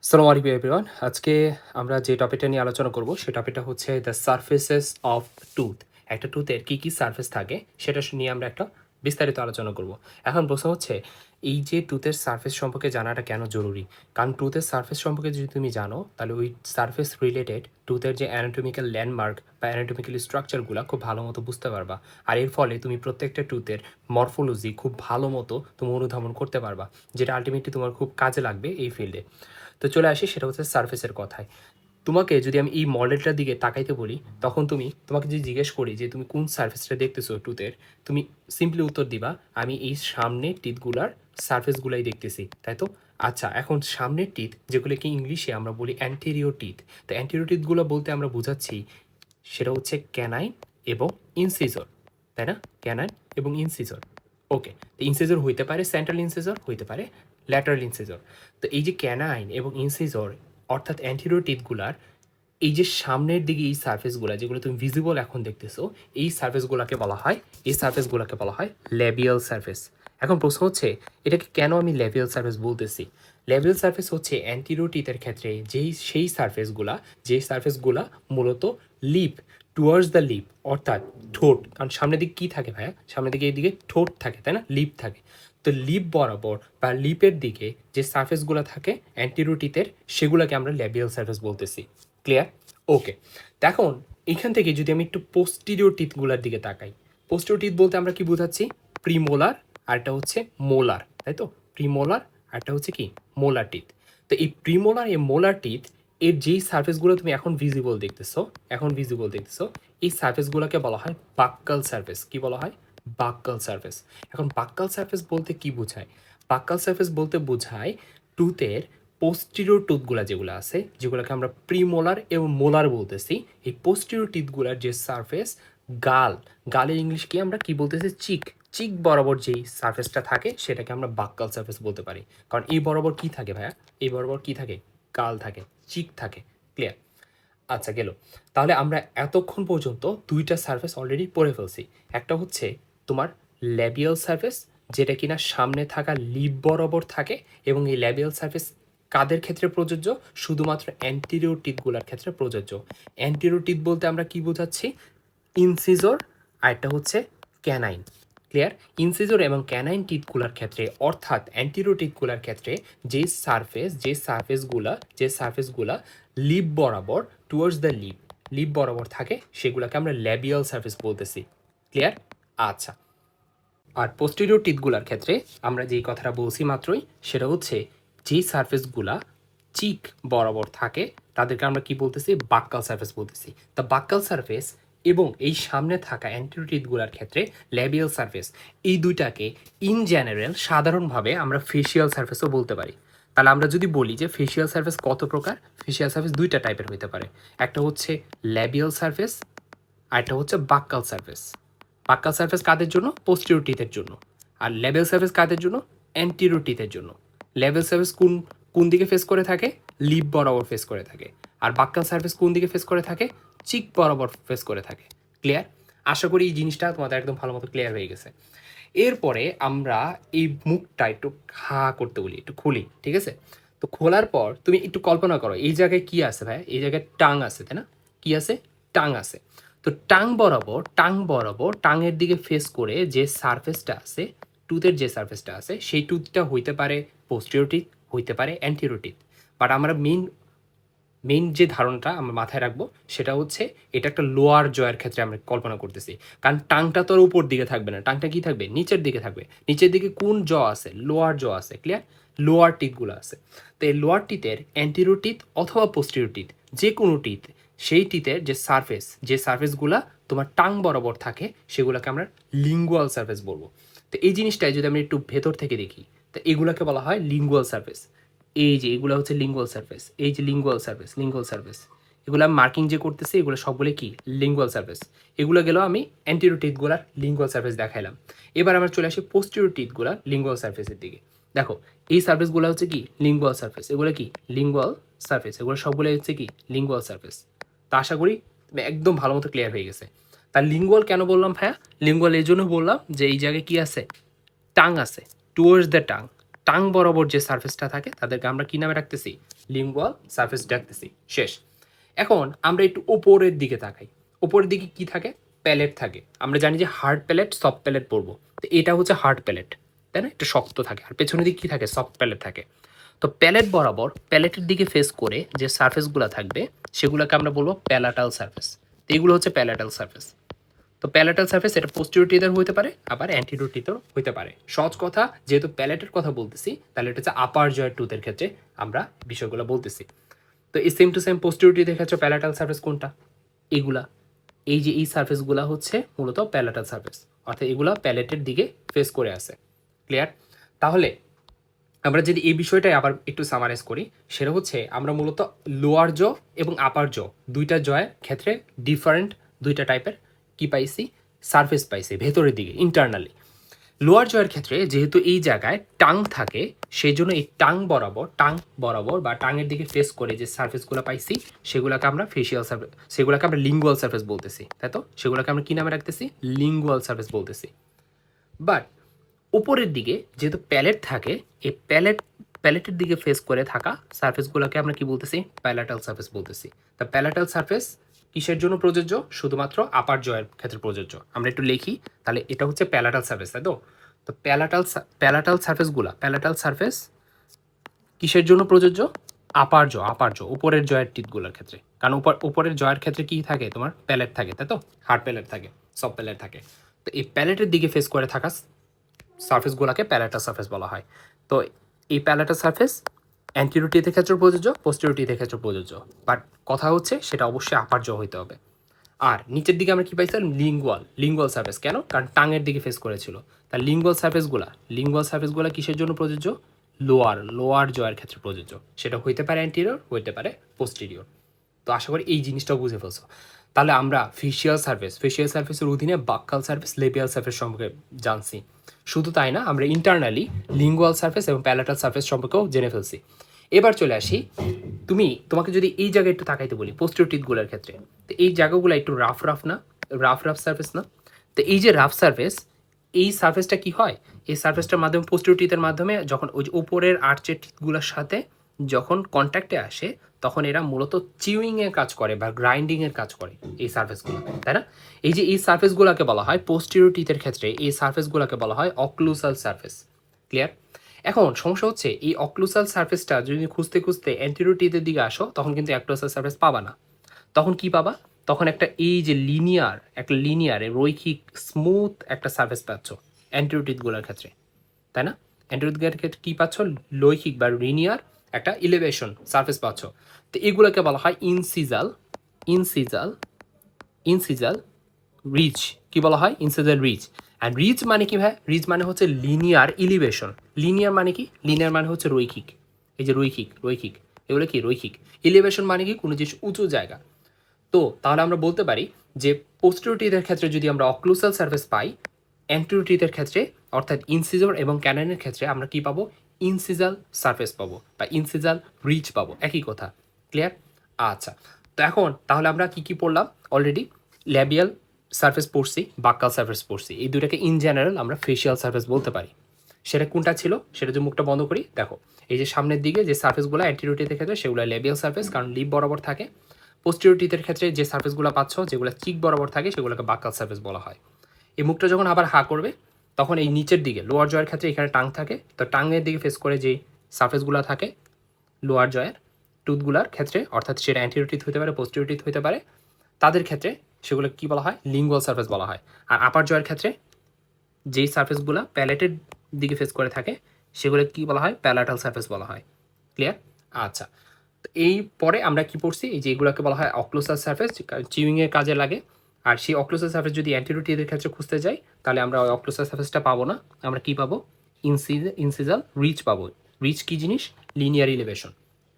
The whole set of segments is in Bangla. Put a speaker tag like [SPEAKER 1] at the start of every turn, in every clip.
[SPEAKER 1] আসসালামু আলাইকুম এভরিওয়ান। আজকে আমরা যে টপিকটা নিয়ে আলোচনা করব সেই টপিকটা হচ্ছে দ্য সারফেসেস অফ টুথ। একটা টুথের কী সারফেস থাকে সেটা নিয়ে আমরা একটা বিস্তারিত আলোচনা করব। এখন প্রশ্ন হচ্ছে এই যে টুথের সারফেস সম্পর্কে জানাটা কেন জরুরি? কারণ টুথের সারফেস সম্পর্কে যদি তুমি জানো তাহলে ওই সারফেস রিলেটেড টুথের যে অ্যানাটমিক্যাল ল্যান্ডমার্ক বা অ্যানাটমিক্যাল স্ট্রাকচারগুলো খুব ভালো মতো বুঝতে পারবা। আর এর ফলে তুমি প্রত্যেকটা টুথের মরফোলজি খুব ভালো মতো তুমি অনুধাবন করতে পারবা, যেটা আলটিমেটলি তোমার খুব কাজে লাগবে এই ফিল্ডে। তো চলে আসি সেটা হচ্ছে সারফেসের কথায়। তোমাকে যদি আমি এই মডেলটার দিকে তাকাইতে বলি, তখন তোমাকে যদি জিজ্ঞেস করি যে তুমি কোন সারফেসটা দেখতেছো টুথের, তুমি সিম্পলি উত্তর দিবা আমি এই সামনের টিথগুলার সারফেসগুলাই দেখতেছি, তাই তো? আচ্ছা, এখন সামনের টিথ যেগুলোকে ইংলিশে আমরা বলি অ্যান্টেরিয়র টিথ। তো অ্যান্টেরিয়র টিথগুলো বলতে আমরা বুঝাচ্ছি সেটা হচ্ছে ক্যানাইন এবং ইনসিজর, তাই না? ক্যানাইন এবং ইনসিজর। ওকে, তো ইনসিজর হইতে পারে সেন্ট্রাল ইনসিজর, হইতে পারে ল্যাটারাল ইনসিজর। তো এই যে ক্যানাইন এবং ইনসিজর অর্থাৎ অ্যান্টেরিয়র টিথগুলার এই যে সামনের দিকে এই সারফেসগুলো যেগুলো তুমি ভিজিবল এখন দেখতেছো, এই সারফেসগুলোকে বলা হয় ল্যাবিয়াল সারফেস। এখন প্রশ্ন হচ্ছে এটাকে কেন আমি ল্যাবিয়াল সারফেস বলতেছি? ল্যাবিয়াল সারফেস হচ্ছে অ্যান্টেরিয়র টিথের ক্ষেত্রে সেই সারফেসগুলা মূলত লিপ টুয়ার্ডস দ্য লিপ, অর্থাৎ ঠোঁট। কারণ সামনের দিকে কী থাকে ভাইয়া? সামনের দিকে এইদিকে ঠোঁট থাকে, তাই না? লিপ থাকে। তো লিপ বরাবর বা লিপের দিকে যে সারফেসগুলো থাকে অ্যান্টেরিয়র টিথের, সেগুলোকে আমরা ল্যাবিয়াল সারফেস বলতেছি। ক্লিয়ার? ওকে, এখন এইখান থেকে যদি আমি একটু পোস্টিরিয়র টিথগুলোর দিকে তাকাই, পোস্টিরিয়র টিথ বলতে আমরা কি বোঝাচ্ছি? প্রিমোলার আর একটা হচ্ছে মোলার, তাই তো? প্রিমোলার আর একটা হচ্ছে কি মোলার টিথ। তো এই প্রিমোলার এই মোলার টিথ এর যেই সারফেসগুলো তুমি এখন ভিজিবল দেখতেছো, এই সারফেসগুলোকে বলা হয় বাক্কাল সারফেস। কি বলা হয়? বাক্কাল সারফেস। এখন বাক্কাল সারফেস বলতে কি বোঝায়? বাক্কাল সারফেস বলতে বোঝায় টুথের পোস্টিরিয়র টুথগুলা যেগুলো আছে, যেগুলোকে আমরা প্রিমোলার এবং মোলার বলতেছি, এই পোস্টিরিয়র টিথগুলার যে সারফেস, গালের ইংলিশ কি আমরা কি বলতেছি? চিক বরাবর যেই সারফেসটা থাকে সেটাকে আমরা বাক্কাল সারফেস বলতে পারি। কারণ এই বরাবর কি থাকে ভাইয়া? এই বরাবর কি থাকে? গাল থাকে, চিক থাকে। ক্লিয়ার? আচ্ছা, গেল। তাহলে আমরা এতক্ষণ পর্যন্ত দুইটা সারফেস অলরেডি পড়ে ফেলছি। একটা হচ্ছে তোমার ল্যাবিয়াল সারফেস, যেটা কিনা সামনে থাকা লিপ বরাবর থাকে, এবং এই ল্যাবিয়াল সারফেস কাদের ক্ষেত্রে প্রযোজ্য? শুধুমাত্র অ্যান্টেরিয়র টিথগুলার ক্ষেত্রে প্রযোজ্য। অ্যান্টেরিয়র টিথ বলতে আমরা কি বোঝাচ্ছি? ইনসিজর আর একটা হচ্ছে ক্যানাইন। ক্লিয়ার? ইনসিজর এবং ক্যানাইন টিথগুলার ক্ষেত্রে, অর্থাৎ অ্যান্টেরিয়র টিথগুলার ক্ষেত্রে যে সারফেসগুলা লিপ বরাবর টুয়ার্ডস দ্য লিপ বরাবর থাকে, সেগুলোকে আমরা ল্যাবিয়াল সারফেস বলতেছি। ক্লিয়ার? আচ্ছা, আর পোস্টেরিয়র টিথগুলার ক্ষেত্রে আমরা যেই কথাটা বলছি মাত্রই, সেটা হচ্ছে যেই সারফেসগুলা চিক বরাবর থাকে তাদেরকে আমরা কি বলতেছি? বাক্কাল সারফেস বলতেছি। তা বাক্কাল সারফেস এবং এই সামনে থাকা অ্যান্টেরিয়র টিথগুলার ক্ষেত্রে ল্যাবিয়াল সারফেস, এই দুইটাকে ইন জেনারেল সাধারণভাবে আমরা ফেসিয়াল সারফেসও বলতে পারি। তাহলে আমরা যদি বলি যে ফেসিয়াল সারফেস কত প্রকার? ফেসিয়াল সারফেস দুইটা টাইপের হতে পারে। একটা হচ্ছে ল্যাবিয়াল সারফেস আর একটা হচ্ছে বাক্কাল সারফেস। বাক্কাল সারফেস কাদের জন্য? পোস্টেরিয়র টিথের জন্য। আর লেবেল সারফেস কাদের জন্য? অ্যান্টেরিয়র টিথের জন্য। লেবেল সারফেস কোন দিকে ফেস করে থাকে? লিপ বরাবর ফেস করে থাকে। আর বাক্কাল সারফেস কোন দিকে ফেস করে থাকে? চিক বরাবর ফেস করে থাকে। ক্লিয়ার? আশা করি এই জিনিসটা তোমাদের একদম ভালো মতো ক্লিয়ার হয়ে গেছে। এরপরে আমরা এই মুখটা একটু করতে বলি, একটু খুলি, ঠিক আছে? তো খোলার পর তুমি একটু কল্পনা করো এই জায়গায় কি আছে ভাই? এই জায়গায় টাং আছে, তাই না? কি আছে? টাং আছে। তো টাংয়ের দিকে ফেস করে যে সারফেসটা আছে, টুথের যে সারফেসটা আছে, সেই টুথটা হইতে পারে পোস্টেরিয়র টিথ, হইতে পারে অ্যান্টেরিয়র টিথ। বাট আমরা মেইন যে ধারণাটা আমরা মাথায় রাখবো সেটা হচ্ছে এটা একটা লোয়ার জয়ের ক্ষেত্রে আমরা কল্পনা করতেছি। কারণ টাংটা তো আর উপর দিকে থাকবে না, টাংটা কি থাকবে? নিচের দিকে থাকবে। নিচের দিকে কোন জ আছে? লোয়ার জ আছে। ক্লিয়ার? লোয়ার টিথগুলো আছে। তো এই লোয়ার টিথের অ্যান্টেরিয়র টিথ অথবা পোস্টেরিয়র টিথ, যে কোনো টিথ, সেই টিথের যে সারফেসগুলা তোমার টাং বরাবর থাকে, সেগুলোকে আমরা লিঙ্গুয়াল সারফেস বলবো। তো এই জিনিসটাই যদি আমরা একটু ভেতর থেকে দেখি, তো এগুলোকে বলা হয় লিঙ্গুয়াল সারফেস। এই যে এগুলো হচ্ছে লিঙ্গুয়াল সারফেস, এই যে লিঙ্গুয়াল সারফেস, এগুলো আমি মার্কিং যে করতেছি এগুলো সবগুলো কি? Lingual surface. এগুলো গেল আমি অ্যান্টেরিয়র টিথগুলার লিঙ্গুয়াল সারফেস দেখাইলাম। এবার আমরা চলে আসি পোস্টেরিয়র টিথগুলার লিঙ্গুয়াল সারফেসের দিকে। দেখো, এই সারফেসগুলো হচ্ছে কি? Lingual surface. এগুলো কি? Lingual surface. এগুলো সবগুলো হচ্ছে কি? Lingual surface. তা আশা করি একদম ভালো মতো ক্লিয়ার হয়ে গেছে। তার লিঙ্গুয়াল কেন বললাম ভাইয়া? লিঙ্গুয়াল এই জন্য বললাম যে এই জায়গায় কি আছে? টাং আছে, টুয়ার্ডস দ্য টাং। টাং বরাবর যে সারফেসটা থাকে তাদেরকে আমরা কি নামে রাখতেছি? লিঙ্গুয়াল সারফেস ডাকতেছি। শেষ। এখন আমরা একটু ওপরের দিকে তাকাই। ওপরের দিকে কি থাকে? প্যালেট থাকে। আমরা জানি যে হার্ড প্যালেট, সফট প্যালেট পড়বো। তো এটা হচ্ছে হার্ড প্যালেট, তাই না? এটা শক্ত থাকে। আর পেছনের দিকে কি থাকে? সফট প্যালেট থাকে। তো প্যালেট বরাবর প্যালেটের দিকে ফেস করে যে সারফেসগুলো থাকবে সেগুলোকে আমরা বলবো প্যালাটাল সারফেস। তো এগুলো হচ্ছে প্যালাটাল সারফেস। তো প্যালেটাল সারফেস এটা পোস্টেরিয়র টিথের হতে পারে, আবার অ্যান্টেরিয়র টিথের হতে পারে। সহজ কথা, যেহেতু প্যালেটের কথা বলতেছি তাহলে এটা হচ্ছে আপার জয়ের টুথের ক্ষেত্রে আমরা বিষয়গুলো বলতেছি। তো এই সেম টু সেম পোস্টেরিয়র টিথের ক্ষেত্রে প্যালেটাল সারফেস কোনটা? এগুলা। এই যে এই সারফেসগুলা হচ্ছে মূলত প্যালেটাল সারফেস, অর্থাৎ এগুলা প্যালেটের দিকে ফেস করে আছে। ক্লিয়ার? তাহলে আমরা যদি এই বিষয়টাই আবার একটু সামারাইজ করি, সেটা হচ্ছে আমরা মূলত লোয়ার জ এবং আপার জ দুইটা জয়ের ক্ষেত্রে ডিফারেন্ট দুইটা টাইপের কি পাইছি? সারফেস পাইছি ভেতরের দিকে ইন্টারনালি। লোয়ার জয়ের ক্ষেত্রে যেহেতু এই জায়গায় টাং থাকে, সেই জন্য এই টাং বরাবর বা টাঙের দিকে ফেস করে যে সারফেসগুলো পাইছি সেগুলোকে আমরা ফেসিয়াল সারফেস, সেগুলোকে আমরা লিঙ্গুয়াল সারফেস বলতেছি, তাই তো? সেগুলোকে আমরা কি নামে রাখতেছি? লিঙ্গুয়াল সারফেস বলতেছি। বাট উপরের দিকে যেহেতু প্যালেট থাকে, এই প্যালেটের দিকে ফেস করে থাকা সারফেসগুলোকে আমরা কি বলতেছি? প্যালাটাল সারফেস বলতেছি। তা প্যালাটাল সারফেস কিসের জন্য প্রযোজ্য? শুধুমাত্র আপার জয়ের ক্ষেত্রে প্রযোজ্য। আমরা একটু লিখি, তাহলে এটা হচ্ছে প্যালাটাল সারফেস, তাই তো? তো প্যালাটাল সারফেস কিসের জন্য প্রযোজ্য? আপার জ উপরের জয়ের টিথগুলোর ক্ষেত্রে। কারণ উপরের জয়ের ক্ষেত্রে কি থাকে? তোমার প্যালেট থাকে, তাই তো? হার্ড প্যালেট থাকে, সফট প্যালেট থাকে। তো এই প্যালেটের দিকে ফেস করে থাকা সারফেসগুলোকে প্যালাটাল সারফেস বলা হয়। তো এই প্যালাটাল সারফেস অ্যান্টেরিয়র টিথের ক্ষেত্রে প্রযোজ্য, পোস্টেরিয়র টিথের ক্ষেত্রে প্রযোজ্য। বাট কথা হচ্ছে সেটা অবশ্যই আপার জ হইতে হবে। আর নিচের দিকে আমরা কি পাইছিলাম? Lingual surface. কেন? কারণ টাঙের দিকে ফেস করেছিল। তার লিঙ্গুয়াল সারফেসগুলা কিসের জন্য প্রযোজ্য? লোয়ার জয়ের ক্ষেত্রে প্রযোজ্য। সেটা হইতে পারে অ্যান্টেরিয়র, হইতে পারে পোস্টেরিয়র। তো আশা করি এই জিনিসটাও বুঝে ফেলছো। তাহলে আমরা ফেসিয়াল সারফেসের অধীনে বাক্কাল সারফেস, লেবিয়াল সারফেস সম্পর্কে জানছি। শুধু তাই না, আমরা ইন্টারনালি লিঙ্গুয়াল সারফেস এবং প্যালাটাল সারফেস সম্পর্কেও জেনে ফেলছি। এবার চলে আসি, তোমাকে যদি এই জায়গায় একটু তাকাইতে বলি পোস্টেরিয়র টিথগুলোর ক্ষেত্রে, তো এই জায়গাগুলো একটু রাফ সারফেস না? তো এই যে রাফ সারফেস, এই সারফেসটা কি হয়? এই সারফেসটার মাধ্যমে পোস্টেরিয়র টিথের মাধ্যমে যখন ওই যে উপরের আর্চের টিথগুলোর সাথে যখন কন্ট্যাক্টে আসে, তখন এরা মূলত চিউইংয়ের কাজ করে বা গ্রাইন্ডিংয়ের কাজ করে এই সারফেসগুলো, তাই না? এই যে এই সারফেসগুলোকে বলা হয় পোস্টেরিয়র টিথের ক্ষেত্রে, এই সারফেসগুলোকে বলা হয় অক্লুসাল সারফেস। ক্লিয়ার? এখন সমস্যা হচ্ছে এই অক্লুসাল সারফেসটা যদি খুঁজতে খুঁজতে অ্যান্টেরিয়র টিথের দিকে আসো, তখন কিন্তু অক্লুসাল সারফেস পাবা না। তখন কি পাবা? তখন একটা এই যে লিনিয়ার রৈখিক স্মুথ একটা সারফেস পাচ্ছ অ্যান্টেরিয়র টিথগুলোর ক্ষেত্রে, তাই না? অ্যান্টেরিয়র টিথের ক্ষেত্রে কী পাচ্ছ? লৈখিক বা লিনিয়ার একটা ইলিভেশন সারফেস পাচ্ছ। তো এগুলোকে বলা হয় ইনসিজাল রিচ। কি বলা হয়? ইনসিজাল রিচ। অ্যান্ড রিচ মানে কি ভাই? রিচ মানে হচ্ছে লিনিয়ার ইলিভেশন। লিনিয়ার মানে কি? লিনিয়ার মানে হচ্ছে রৈখিক। এই যে রৈখিক এগুলো কি? রৈখিক। ইলিভেশন মানে কি? কোনো জিনিস উঁচু জায়গা। তো তাহলে আমরা বলতে পারি যে পোস্টেরিয়র টিথের ক্ষেত্রে যদি আমরা অক্লুসাল সারফেস পাই, অ্যান্টেরিয়র টিথের ক্ষেত্রে অর্থাৎ ইনসিজর এবং ক্যানাইনের ক্ষেত্রে আমরা কি পাবো? ইনসিজাল সারফেস পাবো বা ইনসিজাল রিচ পাবো। একই কথা। ক্লিয়ার? আচ্ছা, তো এখন তাহলে আমরা কি পড়লাম অলরেডি? ল্যাবিয়াল সারফেস পড়ছি, বাক্কাল সারফেস পড়ছি। এই দুটাকে ইন জেনারেল আমরা ফেসিয়াল সারফেস বলতে পারি। সেটা কোনটা ছিল? সেটা যে মুখটা বন্ধ করি, দেখো এই যে সামনের দিকে যে সারফেসগুলো অ্যান্টেরিয়র টিথের ক্ষেত্রে সেগুলো ল্যাবিয়াল সারফেস, কারণ লিপ বরাবর থাকে। পোস্টেরিয়র টিথের ক্ষেত্রে যে সারফেসগুলো পাচ্ছ যেগুলো চিক বরাবর থাকে সেগুলোকে বাক্কাল সারফেস বলা হয়। এই মুখটা যখন আবার হা করবে, তখন এই নিচের দিকে লোয়ার জয়ের ক্ষেত্রে এখানে টাং থাকে, তো টাঙের দিকে ফেস করে যে সারফেসগুলো থাকে লোয়ার জয়ের টুথগুলার ক্ষেত্রে, অর্থাৎ সেটা অ্যান্টেরিয়র টিথ হতে পারে, পোস্টেরিয়র টিথ হতে পারে, তাদের ক্ষেত্রে সেগুলো কি বলা হয়? লিঙ্গুয়াল সারফেস বলা হয়। আর আপার জয়ের ক্ষেত্রে যেই সারফেসগুলো প্যালেটের দিকে ফেস করে থাকে সেগুলো কি বলা হয়? প্যালাটাল সারফেস বলা হয়। ক্লিয়ার? আচ্ছা, তো এই পরে আমরা কি পড়ছি? এই যে এগুলোকে বলা হয় অক্লুসাল সারফেস, চিউইংয়ের কাজে লাগে। আর সেই অক্লুসাল সারফেস যদি অ্যান্টেরিয়র টিথের ক্ষেত্রে খুঁজতে যাই, তাহলে আমরা ওই অক্লুসাল সারফেসটা পাবো না। আমরা কি পাবো? ইনসিজাল রিচ পাবো। রিচ কি জিনিস? Linear elevation.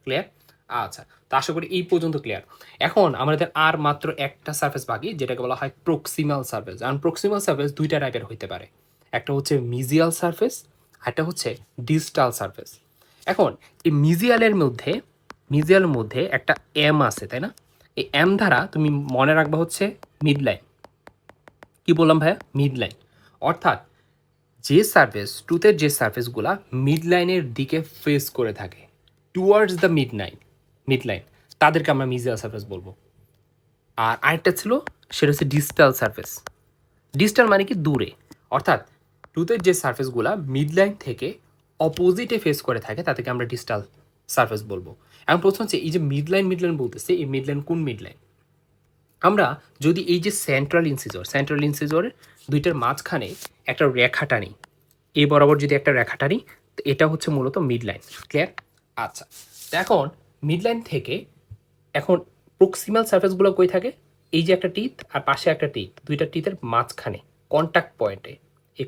[SPEAKER 1] ক্লিয়ার? আচ্ছা, তো আশা করি এই পর্যন্ত ক্লিয়ার। এখন আমাদের আর মাত্র একটা সারফেস বাকি, যেটাকে বলা হয় প্রক্সিমাল সারফেস। আর প্রক্সিমাল সারফেস দুইটা টাইপের হইতে পারে, একটা হচ্ছে মিজিয়াল সারফেস, একটা হচ্ছে ডিস্টাল সারফেস। এখন এই মিজিয়ালের মধ্যে একটা এম আছে, তাই না? এই এম দ্বারা তুমি মনে রাখবা হচ্ছে মিড লাইন। কি বললাম ভাইয়া? Mid line. অর্থাৎ যে সারফেস টুথের যে সারফেসগুলা মিড লাইনের দিকে ফেস করে থাকে টুয়ার্ডস দ্য মিড লাইন তাদেরকে আমরা মিজিয়াল সারফেস বলবো। আর আরেকটা ছিল সেটা হচ্ছে ডিস্টাল সারফেস। ডিস্টাল মানে কি দূরে, অর্থাৎ টুথের যে সারফেসগুলা মিড লাইন থেকে অপোজিটে ফেস করে থাকে তাদেরকে আমরা ডিস্টাল সারফেস বলবো। এখন প্রশ্ন হচ্ছে এই যে মিড লাইন বলতেছে, এই মিড লাইন কোন মিড লাইন? আমরা যদি এই যে সেন্ট্রাল ইনসিজরের দুইটার মাঝখানে একটা রেখা টানি, এই বরাবর যদি একটা রেখা টানি, তো এটা হচ্ছে মূলত মিড লাইন। ক্লিয়ার? আচ্ছা, তো এখন মিড লাইন থেকে এখন প্রক্সিমাল সারফেসগুলো কই থাকে? এই যে একটা টিথ আর পাশে একটা টিথ, দুইটা টিথের মাঝখানে কন্ট্যাক্ট পয়েন্টে, এই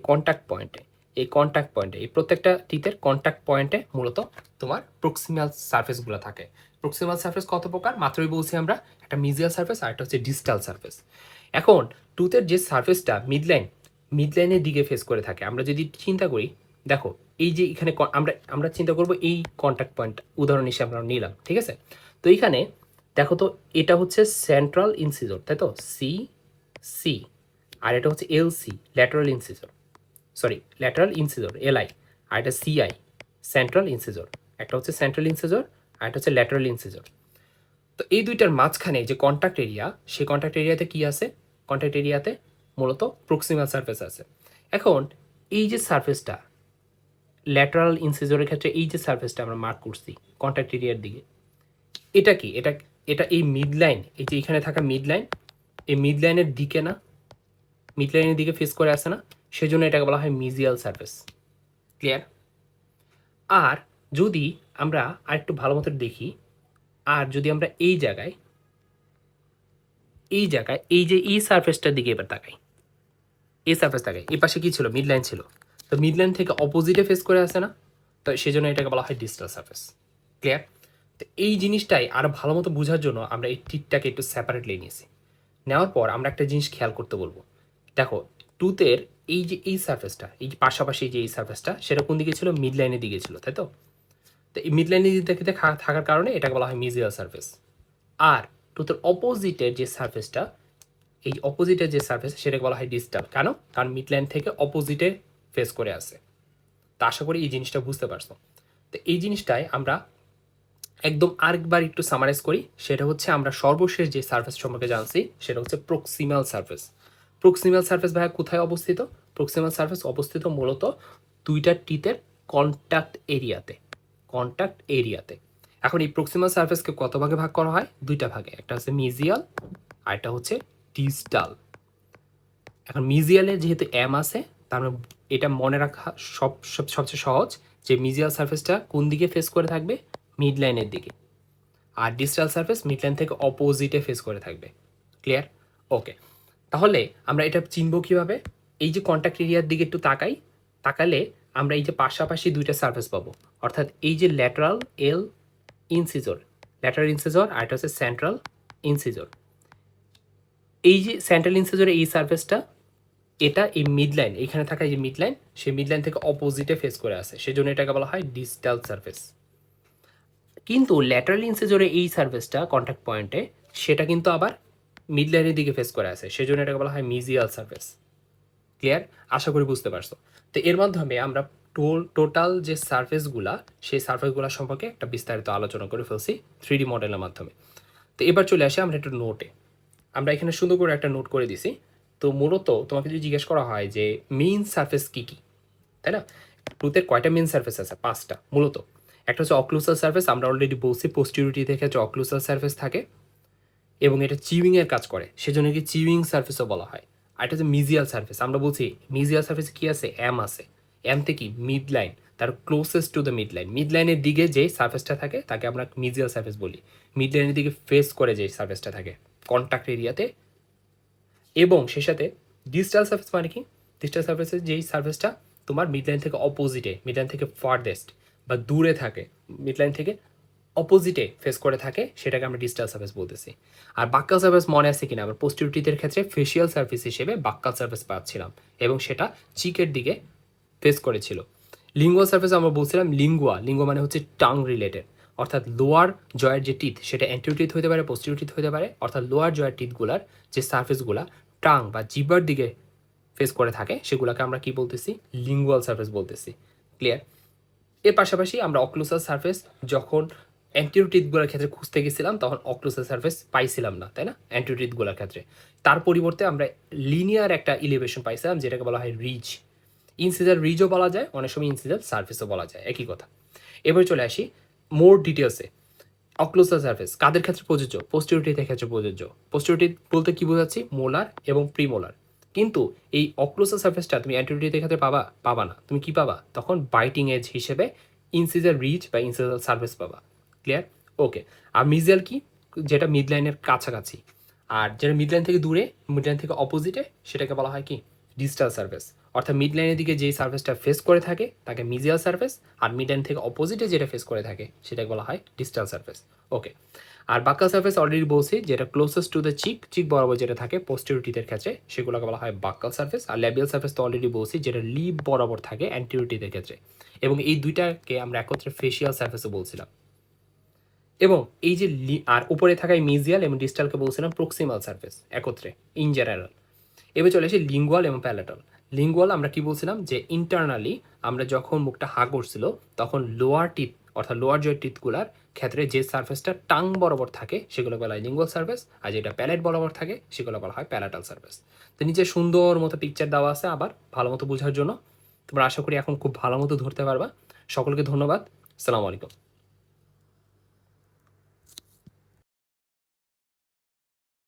[SPEAKER 1] প্রত্যেকটা টিথের কন্ট্যাক্ট পয়েন্টে মূলত তোমার প্রক্সিমাল সারফেসগুলো থাকে। প্রক্সিমাল সারফেস কত প্রকার? মাত্রই বলছি আমরা, একটা মিজিয়াল সারফেস আর একটা হচ্ছে ডিস্টাল সারফেস। এখন টুথের যে সারফেসটা মিড লাইনের দিকে ফেস করে থাকে, আমরা যদি চিন্তা করি, দেখো এই যে এখানে আমরা চিন্তা করব এই কন্ট্যাক্ট পয়েন্ট উদাহরণ হিসেবে আমরা নিলাম, ঠিক আছে? তো এইখানে দেখো তো, এটা হচ্ছে সেন্ট্রাল ইনসিজর, তাই তো, সি সি, আর এটা হচ্ছে এল সি, ল্যাটারাল ইনসিজর এলআই, আর এটা সিআই, সেন্ট্রাল ইনসিজর। একটা হচ্ছে সেন্ট্রাল ইনসিজর আর একটা হচ্ছে ল্যাটারাল ইনসিজর। তো এই দুইটার মাঝখানে যে কন্ট্যাক্ট এরিয়া, সেই কন্ট্যাক্ট এরিয়াতে কি আছে? কন্ট্যাক্ট এরিয়াতে মূলত প্রক্সিমাল সারফেস আছে। এখন এই যে সারফেসটা ল্যাটারাল ইনসিজরের ক্ষেত্রে, এই যে সারফেসটা আমরা মার্ক করছি কন্ট্যাক্ট এরিয়ার দিকে, এটা কি? এটা এই মিড লাইন, এই যে এখানে থাকা মিড লাইন, এই মিড লাইনের দিকে না, মিড লাইনের দিকে ফেস করে আসে না, সেজন্য এটাকে বলা হয় মিজিয়াল সারফেস। ক্লিয়ার? আর যদি আমরা আরেকটু ভালো মতো দেখি, আর যদি আমরা এই জায়গায় এই যে এই সারফেসটার দিকে এবার তাকাই, এই সারফেস তাকাই, এই পাশে কি ছিল? মিড লাইন ছিল। তো মিড লাইন থেকে অপোজিটে ফেস করে আসে না, তো সেজন্য এটাকে বলা হয় ডিস্টাল সারফেস। ক্লিয়ার? তো এই জিনিসটাই আরও ভালো মতো বোঝার জন্য আমরা এই টিকটাকে একটু সেপারেটলি নিয়েছি। নেওয়ার পর আমরা একটা জিনিস খেয়াল করতে বলবো। দেখো, টুথের এই যে এই সারফেসটা, এই যে পাশাপাশি যে এই সারফেসটা, সেটা কোন দিকে ছিল? মিড লাইনের দিকে ছিল, তাই তো? তো এই মিড লাইনের দিকে থাকার কারণে এটাকে বলা হয় মিজিয়াল সারফেস। আর টুথের অপোজিটের যে সারফেসটা, এই অপোজিটের যে সারফেস, সেটাকে বলা হয় ডিস্টাল। কেন? কারণ মিড লাইন থেকে অপোজিটে ফেস করে আসে। তা আশা করি এই জিনিসটা বুঝতে পারছো। তো এই জিনিসটাই আমরা একদম আরেকবার একটু সামারাইজ করি। সেটা হচ্ছে আমরা সর্বশেষ যে সারফেস সম্পর্কে জানছি সেটা হচ্ছে প্রক্সিমাল সারফেস। প্রক্সিমাল সারফেস ভাইয়া কোথায় অবস্থিত? প্রক্সিমাল সারফেস অবস্থিত মূলত দুইটা টিথের কন্ট্যাক্ট এরিয়াতে, কন্ট্যাক্ট এরিয়াতে। এখন এই প্রক্সিমাল সারফেসকে কত ভাগে ভাগ করা হয়? দুইটা ভাগে, একটা হচ্ছে মিজিয়াল আর একটা হচ্ছে ডিস্টাল। এখন মিজিয়ালে যেহেতু এম আছে, তার মানে এটা মনে রাখা সবচেয়ে সহজ যে মিজিয়াল সারফেসটা কোন দিকে ফেস করে থাকবে? মিড লাইনের দিকে। আর ডিস্টাল সারফেস মিড লাইন থেকে অপোজিটে ফেস করে থাকবে। ক্লিয়ার? ওকে, তাহলে আমরা এটা চিনব কিভাবে? এই যে কন্ট্যাক্ট এরিয়ার দিকে একটু তাকালে আমরা এই যে পাশাপাশি দুইটা সারফেস পাবো, অর্থাৎ এই যে ল্যাটারাল ইনসিজর, আর এটা হচ্ছে সেন্ট্রাল ইনসিজর। এই যে সেন্ট্রাল ইনসিজরের এই সারফেসটা, এটা এই মিড লাইন, এখানে থাকা এই যে মিড লাইন, সেই মিড লাইন থেকে অপোজিটে ফেস করে আসে, সেজন্য এটাকে বলা হয় ডিস্টাল সারফেস। কিন্তু ল্যাটারাল ইনসিজরে এই সারফেসটা কন্ট্যাক্ট পয়েন্টে, সেটা কিন্তু আবার মিড লাইনের দিকে ফেস করে আছে, সেজন্য এটাকে বলা হয় মিজিয়াল সারফেস। ক্লিয়ার? আশা করি বুঝতে পারছো। তো এর মাধ্যমে আমরা টোটাল যে সারফেসগুলা, সেই সারফেসগুলা সম্পর্কে একটা বিস্তারিত আলোচনা করে ফেলছি 3D মডেলের মাধ্যমে। তো এবার চলে আসি আমরা একটা নোটে। আমরা এখানে সুন্দর করে একটা নোট করে দিছি। তো মূলত তোমাকে যদি জিজ্ঞেস করা হয় যে মেইন সারফেস কী কী, তাই না? টুথের কয়টা মেইন সারফেস আছে? 5টা মূলত। একটা হচ্ছে অক্লুসাল সারফেস, আমরা অলরেডি বলছি পোস্টিরিটি ক্ষেত্রে অক্লুসাল সারফেস থাকে এবং এটা চিউইংয়ের কাজ করে, সেজন্য কি চিউইং সারফেসও বলা হয়। আর এটা হচ্ছে মিজিয়াল সারফেস, আমরা বলছি মিজিয়াল সারফেসে কী আছে? এম আছে। এমতে কি? মিড লাইন, তার ক্লোজেস্ট টু দ্য মিড লাইনের দিকে যে সারফেসটা থাকে তাকে আমরা মিজিয়াল সারফেস বলি। মিড লাইনের দিকে ফেস করে যে সারফেসটা থাকে কন্ট্যাক্ট এরিয়াতে। এবং সেই সাথে ডিজিটাল সার্ফেস মানে কি? ডিজিটাল সার্ফেসের যেই সার্ফেসটা তোমার মিডলাইন থেকে অপোজিটে, মিডলাইন থেকে ফারদেস্ট বা দূরে থাকে, মিডলাইন থেকে অপোজিটে ফেস করে থাকে, সেটাকে আমরা ডিজিটাল সার্ফেস বলতেছি। আর বাক্কাল সার্ফেস মনে আছে কিনা? আবার পোস্টিরিটিদের ক্ষেত্রে ফেসিয়াল সার্ফেস হিসেবে বাক্কাল সার্ফেস পাচ্ছিলাম এবং সেটা চিকের দিকে ফেস করেছিল। লিঙ্গুয়াল সার্ফেস আমরা বলছিলাম লিঙ্গুয়া মানে হচ্ছে টাং রিলেটেড, অর্থাৎ লোয়ার জয়ের যে টিথ, সেটা অ্যান্টিরিয়র টিথ হতে পারে, পোস্টিরিয়র টিথ হতে পারে, অর্থাৎ লোয়ার জয়ের টিথগুলার যে সার্ফেসগুলা টাং বা জিবার দিকে ফেস করে থাকে সেগুলোকে আমরা কি বলতেছি, লিঙ্গুয়াল সারফেস বলতেছি। ক্লিয়ার? এর পাশাপাশি আমরা অক্লুসাল সারফেস যখন অ্যান্টিরিয়র টিথগুলোর ক্ষেত্রে খুঁজতে গেছিলাম তখন অক্লুসাল সারফেস পাইছিলাম না, তাই না, অ্যান্টিরিয়র টিথগুলোর ক্ষেত্রে। তার পরিবর্তে আমরা লিনিয়ার একটা ইলিভেশন পাইছিলাম যেটাকে বলা হয় রিজ। ইনসিজার রিজও বলা যায়, অনেক সময় ইনসিজার সারফেসও বলা যায়, একই কথা। এবার চলে আসি মোর ডিটেলসে। অক্লুসাল সারফেস কাদের ক্ষেত্রে প্রযোজ্য? পোস্টেরিয়র টিথের ক্ষেত্রে প্রযোজ্য। পোস্টেরিয়র টিথ বলতে কি বোঝাচ্ছি? মোলার এবং প্রিমোলার। কিন্তু এই অক্লুসাল সারফেসটা তুমি অ্যান্টিরিয়র টিথের ক্ষেত্রে পাবা না। তুমি কি পাবা? তখন বাইটিং এজ হিসেবে ইনসিজার রিজ বা ইনসিজার সারফেস পাবা। ক্লিয়ার? ওকে। আর মিজিয়াল কি? যেটা মিড লাইনের কাছাকাছি। আর যেটা মিড লাইন থেকে দূরে, মিড লাইন থেকে অপোজিটে, সেটাকে বলা হয় কি? Digital surface. অর্থাৎ মিড লাইনের দিকে যেই সারফেসটা ফেস করে থাকে তাকে মিজিয়াল সারফেস, আর মিড লাইন থেকে অপোজিটে যেটা ফেস করে থাকে সেটাকে বলা হয় ডিজিটাল সারফেস। ওকে। আর বাক্কাল সারফেস অলরেডি বলছি, যেটা ক্লোজেস্ট টু দ্য চিক বরাবর যেটা থাকে পোস্টেরিয়র টিথের ক্ষেত্রে সেগুলোকে বলা হয় বাক্কাল সারফেস। আর ল্যাবিয়াল সারফেস তো অলরেডি বলছি, যেটা লিপ বরাবর থাকে অ্যান্টিরিয়র টিথের ক্ষেত্রে। এবং এই দুইটাকে আমরা একত্রে ফেসিয়াল সারফেসও বলছিলাম। এবং এই যে আর উপরে থাকা মিজিয়াল এবং ডিস্টালকে বলছিলাম প্রক্সিমাল সারফেস একত্রে ইন জেনারেল। এবার চলে আসি লিঙ্গুয়াল এবং প্যালেটাল। লিঙ্গুয়াল আমরা কি বলছিলাম, যে ইন্টারনালি আমরা যখন মুখটা হা করছিল তখন লোয়ার টিথ অর্থাৎ লোয়ার জয়ের টিথগুলার ক্ষেত্রে যে সারফেসটা টাং বরাবর থাকে সেগুলো বলা হয় লিঙ্গুয়াল সারফেস, আর যেটা প্যালেট বরাবর থাকে সেগুলো বলা হয় প্যালেটাল সারফেস। তো নিচে সুন্দর মতো পিকচার দেওয়া আছে আবার ভালো মতো বোঝার জন্য। তোমরা আশা করি এখন খুব ভালো মতো ধরতে পারবা। সকলকে ধন্যবাদ। আসসালামু আলাইকুম।